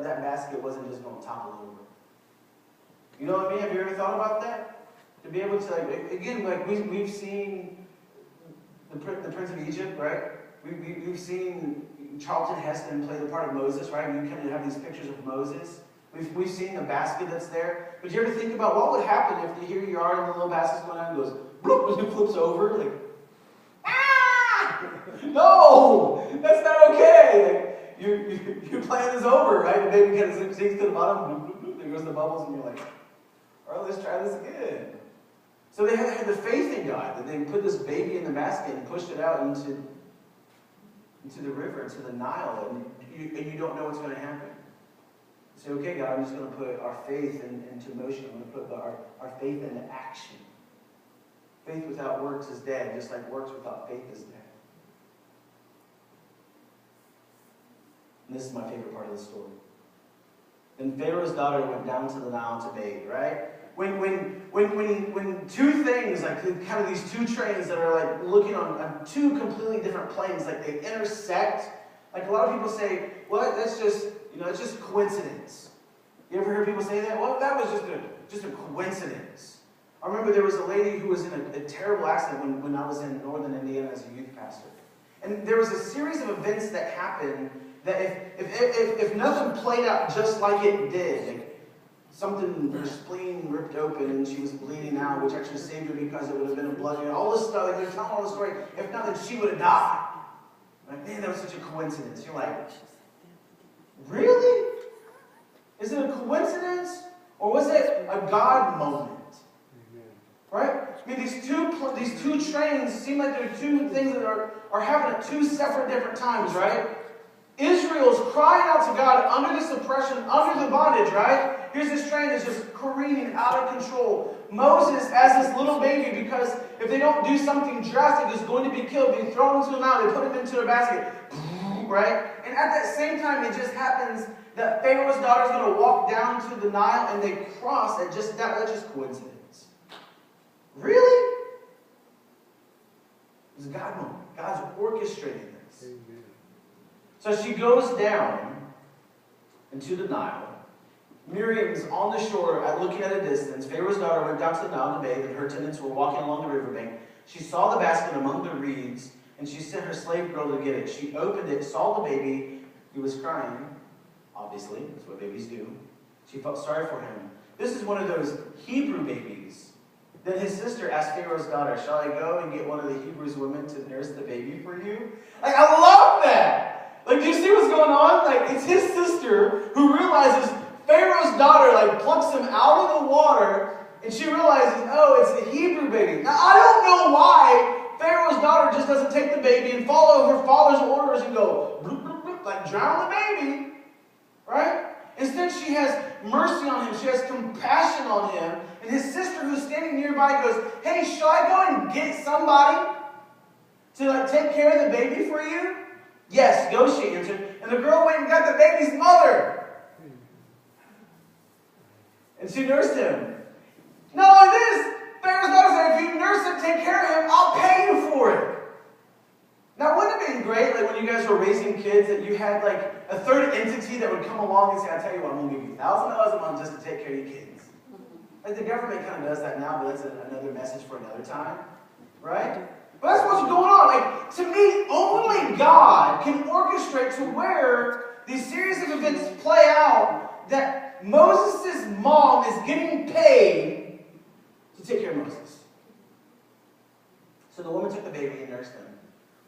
that basket wasn't just going to topple over. You know what I mean? Have you ever thought about that? To be able to, like, again, like we've seen the Prince of Egypt, right? We've seen Charlton Heston play the part of Moses, right? We kind of have these pictures of Moses. We've seen the basket that's there. But do you ever think about what would happen if here you are and the little basket's going out and goes, bloop, and it flips over? Like, ah! No! That's not okay! Like, your plan is over, right? The baby kind of sinks to the bottom, bloop, bloop, bloop, there goes the bubbles, and you're like, all right, let's try this again. So they had the faith in God, that they put this baby in the basket and pushed it out into the river, into the Nile, and you don't know what's going to happen. You say, okay, God, I'm just going to put our faith into motion. I'm going to put our faith into action. Faith without works is dead, just like works without faith is dead. And this is my favorite part of the story. Then Pharaoh's daughter went down to the Nile to bathe, right? When two things, like kind of these two trains that are like looking on two completely different planes, like they intersect, like a lot of people say, well, that's just, it's just coincidence. You ever hear people say that? Well, that was just a coincidence. I remember there was a lady who was in a terrible accident when I was in northern Indiana as a youth pastor. And there was a series of events that happened that if nothing played out just like it did, like her spleen ripped open and she was bleeding out, which actually saved her because it would have been a blood, all this stuff, like they're telling all the story. If not, then she would have died. Like, man, that was such a coincidence. You're like, really? Is it a coincidence? Or was it a God moment? Right? I mean, these two trains seem like they're two things that are happening at two separate different times, right? Israel's crying out to God under this oppression, under the bondage, right? Here's this train that's just careening out of control. Moses, as this little baby, because if they don't do something drastic, is going to be killed, being thrown into the Nile. They put him into a basket, right? And at that same time, it just happens that Pharaoh's daughter is going to walk down to the Nile, and they cross. That's just coincidence. Really? It's a God moment. God's orchestrating this. Amen. So she goes down into the Nile. Miriam's on the shore, looking at a distance. Pharaoh's daughter went down to the Nile to bathe, and her attendants were walking along the riverbank. She saw the basket among the reeds, and she sent her slave girl to get it. She opened it, saw the baby. He was crying. Obviously, that's what babies do. She felt sorry for him. This is one of those Hebrew babies. Then his sister asked Pharaoh's daughter, shall I go and get one of the Hebrew women to nurse the baby for you? Like, I love that! Like, do you see what's going on? Like, it's his sister who realizes Pharaoh's daughter, like, plucks him out of the water, and she realizes, oh, it's the Hebrew baby. Now, I don't know why Pharaoh's daughter just doesn't take the baby and follow her father's orders and go, bloop, bloop, bloop, like, drown the baby. Right? Instead, she has mercy on him. She has compassion on him. And his sister, who's standing nearby, goes, hey, shall I go and get somebody to take care of the baby for you? Yes, go, she answered. And the girl went and got the baby's mother. And she nursed him. Not only this, Pharaoh's daughter said, if you nurse him, take care of him, I'll pay you for it. Now, wouldn't it have been great, like, when you guys were raising kids, that you had, like, a third entity that would come along and say, I tell you what, I'm going to give you $1,000 a month just to take care of your kids. Like, the government kind of does that now, but that's another message for another time. Right? But that's what's going on. Like, to me, only God can orchestrate to where these series of events play out that Moses' mom is getting paid to take care of Moses. So the woman took the baby and nursed him.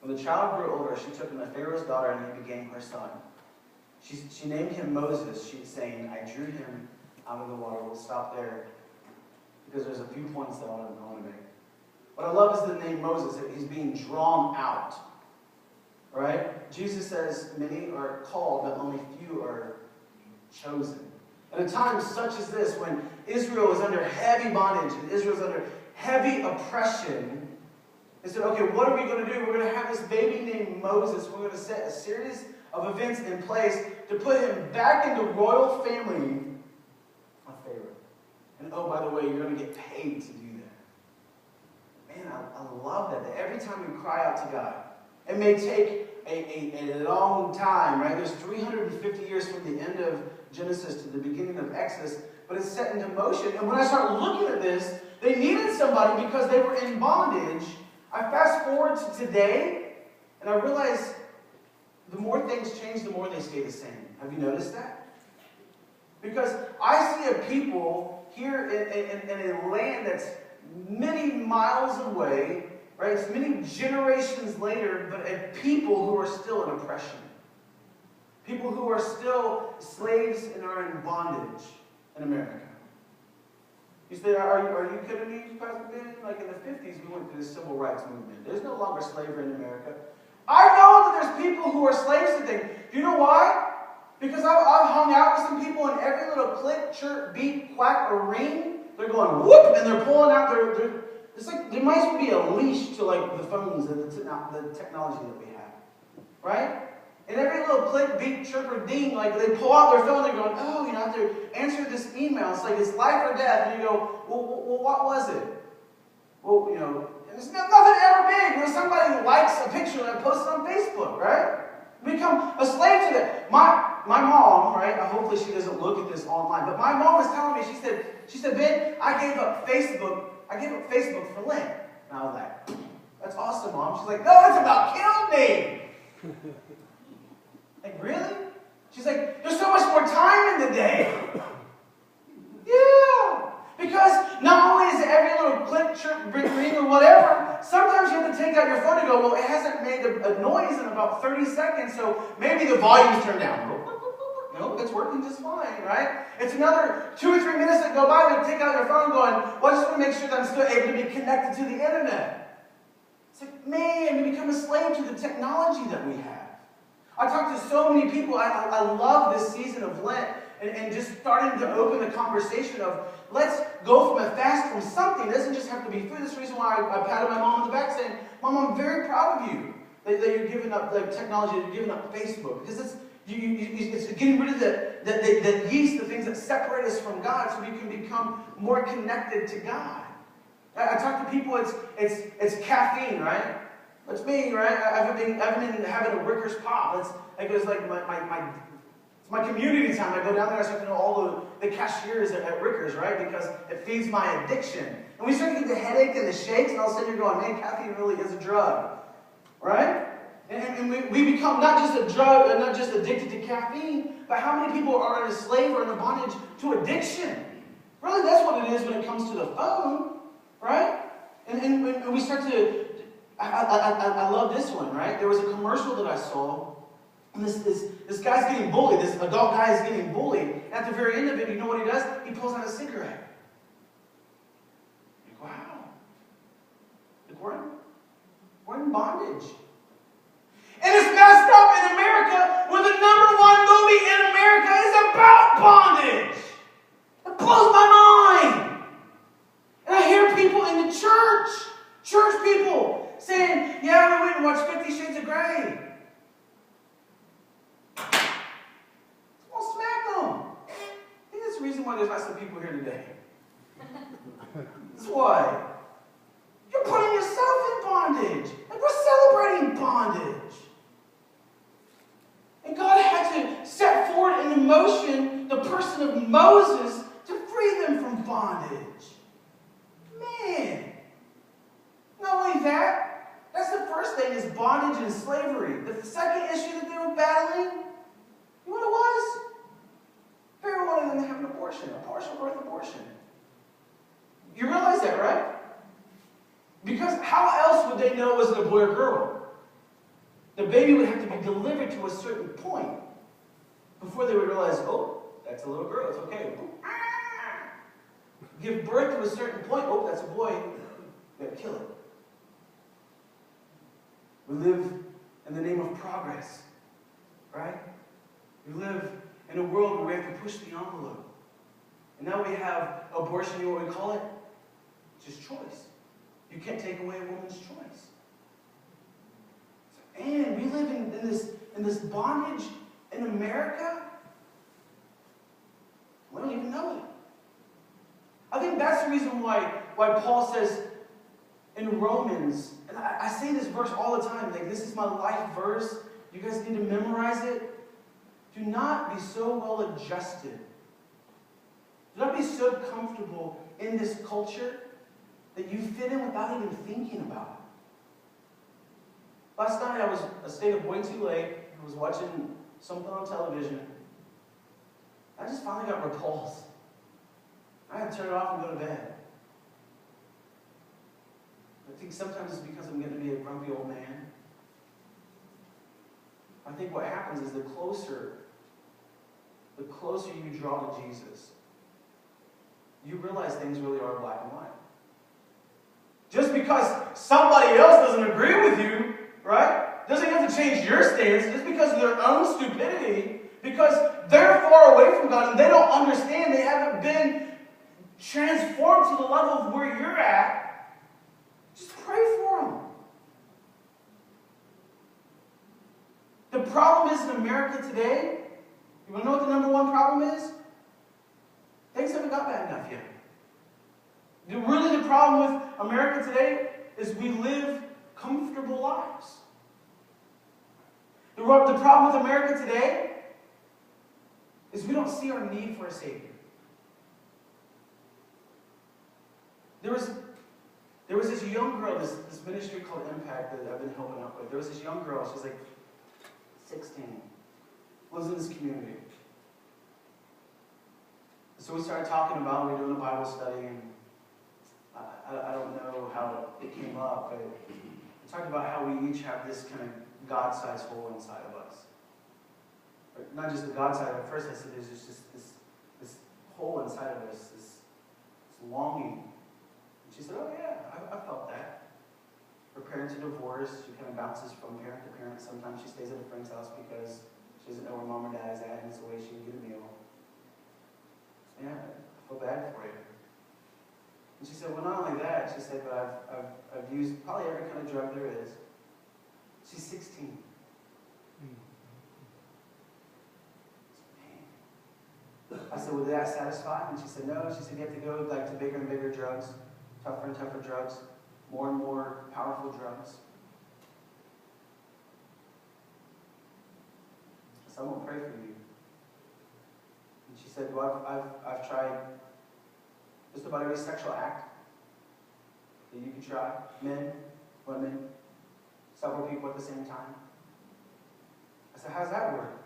When the child grew older, she took him to Pharaoh's daughter, and he became her son. She named him Moses, saying, I drew him out of the water. We'll stop there, because there's a few points that I want to make. What I love is the name Moses, that he's being drawn out. Right? Jesus says, many are called, but only few are chosen. At a time such as this, when Israel is under heavy bondage, and Israel is under heavy oppression, they said, okay, what are we going to do? We're going to have this baby named Moses. We're going to set a series of events in place to put him back in the royal family of Pharaoh. And oh, by the way, you're going to get paid to do that. Man, I love that. That every time we cry out to God, it may take a long time, right? There's 350 years from the end of Genesis to the beginning of Exodus, but it's set into motion. And when I start looking at this, they needed somebody because they were in bondage. I fast forward to today, and I realize the more things change, the more they stay the same. Have you noticed that? Because I see a people here in a land that's many miles away, right? It's many generations later, but a people who are still in oppression. People who are still slaves and are in bondage in America. You say, are you kidding me, Pastor Ben? Like in the 50s, we went through the civil rights movement. There's no longer slavery in America. I know that there's people who are slaves to things. Do you know why? Because I've hung out with some people, and every little click, chirp, beep, quack, or ring, they're going whoop, and they're pulling out their it's like there might as well be a leash to like the phones and the technology that we have, right? And every little click, beep, chirp, or ding, like they pull out their phone, they're going, oh, I have to answer this email. It's like it's life or death, and you go, well, what was it? Well, it's nothing ever big. Where somebody likes a picture and posts it on Facebook, right? We become a slave to that. My mom, right? Hopefully she doesn't look at this online, but my mom was telling me, she said, Ben, I gave up Facebook for Lent. And I was like, that's awesome, Mom. She's like, no, it's about killing me. Like, really? She's like, there's so much more time in the day. Yeah. Because not only is it every little click, chirp, ring, or whatever, sometimes you have to take out your phone and go, well, it hasn't made a noise in about 30 seconds, so maybe the volume's turned down. No, it's working just fine, right? It's another 2 or 3 minutes that go by, and take out your phone going, well, I just want to make sure that I'm still able to be connected to the internet. It's like, man, we become a slave to the technology that we have. I talk to so many people. I love this season of Lent and just starting to open the conversation of let's go from a fast from something. It doesn't just have to be food. That's the reason why I patted my mom on the back saying, Mom, I'm very proud of you that you're giving up like technology, that you're giving up Facebook. Because it's getting rid of the yeast, the things that separate us from God so we can become more connected to God. I talk to people, it's caffeine, right? That's me, right? I've been having a Ricker's Pop. It's like my community time. I go down there, I start to know all the cashiers at Ricker's, right? Because it feeds my addiction. And we start to get the headache and the shakes, and all of a sudden you're going, man, caffeine really is a drug. Right? And we become not just a drug, and not just addicted to caffeine, but how many people are in a slave or in a bondage to addiction? Really, that's what it is when it comes to the phone, right? And we start to... I love this one, right? There was a commercial that I saw, and this guy's getting bullied. This adult guy is getting bullied. At the very end of it, you know what he does? He pulls out a cigarette. Like, wow. Like, we're in bondage. And it's messed up in America when the #1 movie in America is about bondage. It blows my mind. And I hear people in the church people, saying, yeah, we went and watched 50 Shades of Grey. Well, smack them. I think that's the reason why there's not some people here today. That's why. You're putting yourself in bondage. And we're celebrating bondage. And God had to set forward in motion the person of Moses to free them from bondage. Man. Not only that, that's the first thing is bondage and slavery. The second issue that they were battling, you know what it was? Pharaoh wanted them to have an abortion, a partial birth abortion. You realize that, right? Because how else would they know it was a boy or girl? The baby would have to be delivered to a certain point before they would realize, oh, that's a little girl, it's okay. Give birth to a certain point, oh, that's a boy, we gotta kill it. We live in the name of progress, right? We live in a world where we have to push the envelope. And now we have abortion, you know what we call it? It's just choice. You can't take away a woman's choice. And we live in this bondage in America. We don't even know it. I think that's the reason why Paul says in Romans, and I say this verse all the time, like this is my life verse, You guys need to memorize it. Do not be so well adjusted. Do not be so comfortable in this culture that you fit in without even thinking about it. Last night I stayed up way too late. I was watching something on television. I just finally got repulsed. I had to turn it off and go to bed. I think sometimes it's because I'm getting to be a grumpy old man. I think what happens is the closer you draw to Jesus, you realize things really are black and white. Just because somebody else doesn't agree with you, right, doesn't have to change your stance just because of their own stupidity, because they're far away from God and they don't understand, they haven't been transformed to the level of where you're at. Just pray for them. The problem is in America today, you want to know what the number one problem is? Things haven't got bad enough yet. Really, the problem with America today is we live comfortable lives. The problem with America today is we don't see our need for a Savior. There was this young girl, this ministry called Impact that I've been helping out with. There was this young girl, she's like 16, lives in this community. So we started talking about, we were doing a Bible study, and I don't know how it came up, but we talked about how we each have this kind of God-sized hole inside of us. But not just the God side. At first I said there's just this hole inside of us, this longing. And she said, oh yeah, I felt that. Her parents are divorced. She kind of bounces from parent to parent. Sometimes she stays at a friend's house because she doesn't know where mom or dad is at, and it's the way she can get a meal. Yeah, I feel bad for you. And she said, well, not only that, she said, but I've used probably every kind of drug there is. She's 16. I said, well, did that satisfy? And she said, no. She said, you have to go like to bigger and bigger drugs, tougher and tougher drugs, more and more powerful drugs. So I'm going to pray for you. And she said, well, I've tried just about every sexual act that you can try. Men, women, several people at the same time. I said, how's that work?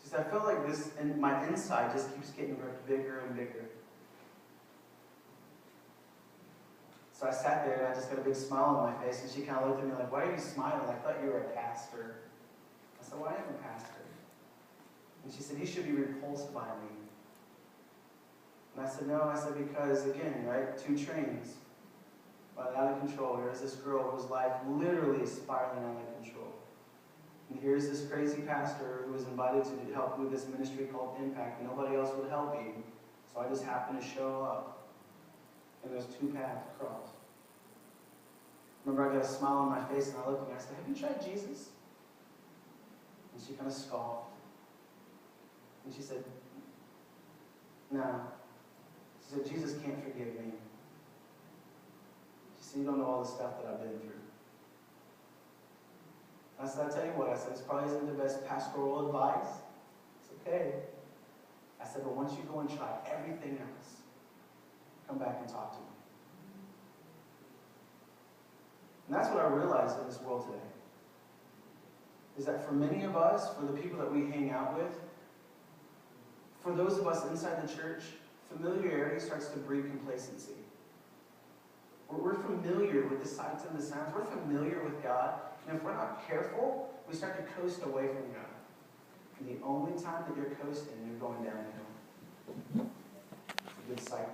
She said, I feel like this, and my inside just keeps getting bigger and bigger. So I sat there and I just got a big smile on my face, and she kind of looked at me like, why are you smiling? I thought you were a pastor. I said, well, I am a pastor. And she said, you should be repulsed by me. And I said, no. I said, because again, right, 2 trains, running out of control. Here's this girl whose life literally is spiraling out of control. And here's this crazy pastor who was invited to help with this ministry called Impact. Nobody else would help him. So I just happened to show up. And there's 2 paths across. Remember, I got a smile on my face, and I looked at her and I said, have you tried Jesus? And she kind of scoffed. And she said, no. She said, Jesus can't forgive me. She said, you don't know all the stuff that I've been through. I said, I'll tell you what, I said, this probably isn't the best pastoral advice. It's okay. I said, but once you go and try everything else, come back and talk to me. And that's what I realized in this world today. Is that for many of us, for the people that we hang out with, for those of us inside the church, familiarity starts to breed complacency. We're familiar with the sights and the sounds. We're familiar with God. And if we're not careful, we start to coast away from God. And the only time that you're coasting, you're going downhill. It's a good cycle.